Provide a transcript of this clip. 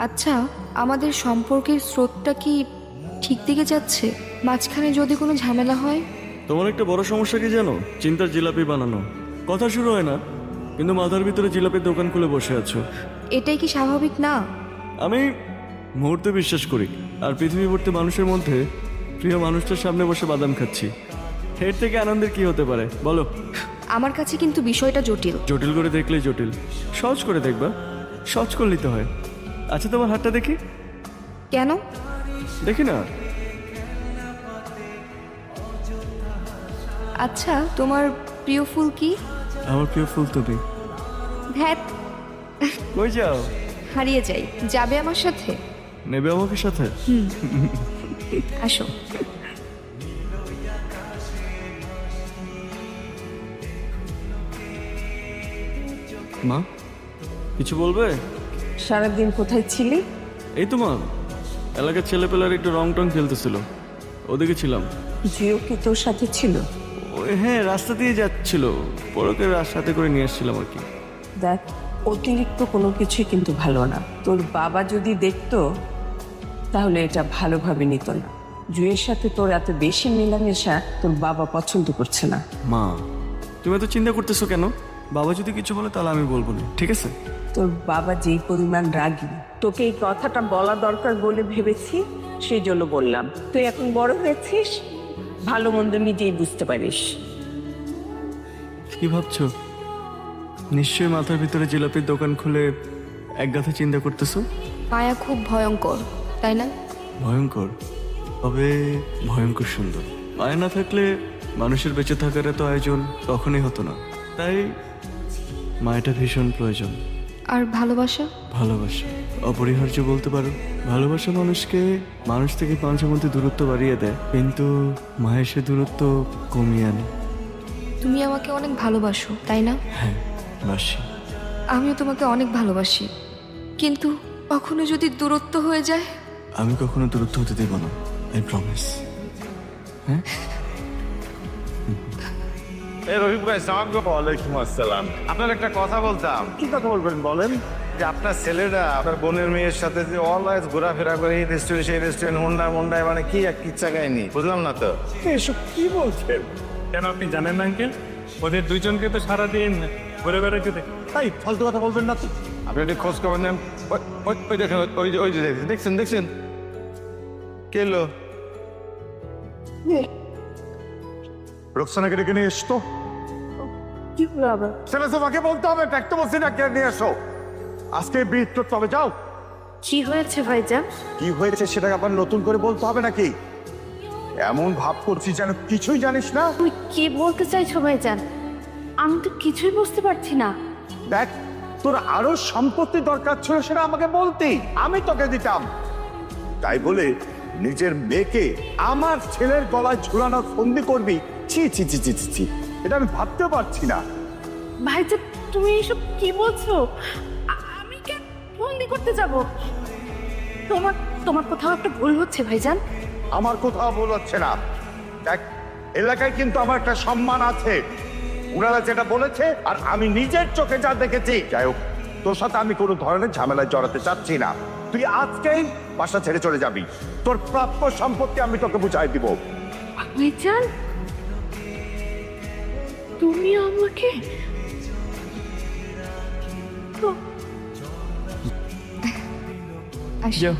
আচ্ছা, আমাদের সম্পর্কের স্রোতটা কি ঠিক দিকে যাচ্ছে? মাঝখানে যদি কোনো ঝামেলা হয়? তোমার একটা বড় সমস্যা কি জানো? চিন্তার জিলাপি বানানো। কথা শুরু হয় না, কিন্তু মাথার ভিতরে জিলাপির দোকান খুলে বসে আছো। এটাই কি স্বাভাবিক না? আমি মুহূর্তে বিশ্বাস করি, আর পৃথিবী ভর্তি মানুষের মধ্যে প্রিয় মানুষটার সামনে বসে বাদাম খাচ্ছি। এর থেকে আনন্দের কি হতে পারে বলো? আমার কাছে কিন্তু বিষয়টা জটিল। জটিল করে দেখলেই জটিল, সহজ করে দেখবা, সহজ করে নিতে হয়। আচ্ছা, তোমার হাতটা দেখি। কেন? দেখি না। আচ্ছা, তোমার প্রিয় ফুল কি? আমার প্রিয় ফুল তুমি। ধ্যাত, কই যাও? হারিয়ে যাই। যাবে আমার সাথে? নেবে আমাকে সাথে? আসো। মা, কিছু বলবে? সারাদিন কোথায় ছিলি? এই তো মা, এলাকার ছেলেপেলার একটু রং টং খেলতেছিল, ওদিকে ছিলাম। জিও কি তোর সাথে ছিল? ওই হ্যাঁ, রাস্তা দিয়ে যাচ্ছিল, পরকে সাথে করে নিয়ে আসছিলাম আর কি। দেখ, অতিরিক্ত কোনো কিছুই কিন্তু ভালো না। তোর বাবা যদি দেখতো তাহলে এটা ভালোভাবে নিত না। জুয়ের সাথে তোর এত বেশি মেলামেশা তোর বাবা পছন্দ করছে না। মা, তুমি এত চিন্তা করতেছো কেন? বাবা যদি কিছু বলে তাহলে আমি বলবো না, ঠিক আছে? তোর বাবা যেই পরিমাণ রাগী, তোকে এই কথাটা বলা দরকার বলে ভেবেছি, সেই জন্য বললাম। তুই এখন বড় হয়েছিস, ভালো মন্দ নিজেই বুঝতে পারিস। কি ভাবছো? নিশ্চয়ই মাথার ভিতরে জিলাপির দোকান খুলে এক গাথা চিন্তা করতেছো। মায়া খুব ভয়ঙ্কর, তাই না? ভয়ঙ্কর, তবে ভয়ঙ্কর সুন্দর। মায়া না থাকলে মানুষের বেঁচে থাকার এত আয়োজন কখনোই হতো না। তাই মায়াটা ভীষণ প্রয়োজন। আর ভালোবাসা? ভালোবাসা অপরিহার্য বলতে পারো। ভালোবাসা মানুষকে মানুষ থেকে মানুষের মধ্যে দূরত্ব বাড়িয়ে দেয়, কিন্তু মায়ের সে দূরত্ব কমিয়ে আনে। তুমি আমাকে অনেক ভালোবাসো, তাই না? হ্যাঁ, বাসি। আমিও তোমাকে অনেক ভালোবাসি, কিন্তু কখনো যদি দূরত্ব হয়ে যায়? আমি কখনো দূরত্ব হতে দেব না, আই প্রমিস। হ্যাঁ। রহিম ভাই, ওয়ালাইকুম আসসালাম। আপনার একটা কথা বলতাম। কি কথা বলবেন বলেন? যে আপনার ছেলেরা আপনার বোনের মেয়ের সাথে যে অলওয়েজ ঘোরাফেরা করে এই রেস্টুরেন্ট সেই রেস্টুরেন্ট হুন্ডায় মানে কি এক কিচ্ছা কাহিনী, বুঝলাম না তো। এসব কি বলছেন? কেন আপনি জানেন না আঙ্কেল? ওদের দুইজনকে তো সারাদিন ঘুরে বেড়াতে দেখি। তাই ফালতু কথা বলবেন না তো। আপনি একটু খোঁজ খবর নেন। ওই দেখেন, ওই যে দেখছেন কে এলো? রোকসানাকে ডেকে নিয়ে এসতো। কি হলো আবার? সেটা তোমাকে বলতে হবে, ট্যাক্ট বলছি না, কে নিয়ে এসো। আজকে বিট করতে হবে, যাও। কি হয়েছে ভাইজান? কি হয়েছে সেটা আবার নতুন করে বলতে হবে নাকি? এমন ভাব করছিস যেন কিছুই জানিস না। তুমি কি বলতে চাইছো ভাইজান? আমি তো কিছুই বুঝতে পারছি না। দেখ, তোর আরো সম্পত্তি দরকার ছিল, সেটা আমাকে বলতি, আমি তোকে দিতাম। তাই বলে নিজের মেয়েকে আমার ছেলের গলায় ঝুলানোর ফন্দি করবি? ছি ছি ছি ছি ছি ছি, এটা আমি ভাবতে পারছি না। ভাইজান, তুমি এইসব কি বলছো? আমি কেন বন্দি করতে যাব? তোমার তোমার কোথাও একটা ভুল হচ্ছে ভাইজান। আমার কোথাও ভুল হচ্ছে না। দেখ, এলাকায় কিন্তু আমার একটা সম্মান আছে। ওনারা যেটা বলেছে আর আমি নিজের চোখে যা দেখেছি, যাই হোক, তোর সাথে আমি কোনো ধরনের ঝামেলায় জড়াতে চাচ্ছি না। তুই আজকেই বাসা ছেড়ে চলে যাবি। তোর প্রাপ্য সম্পত্তি আমি তোকে বুঝাই দিব। ভাইজান, তুমি আমাকে আসো। যাও।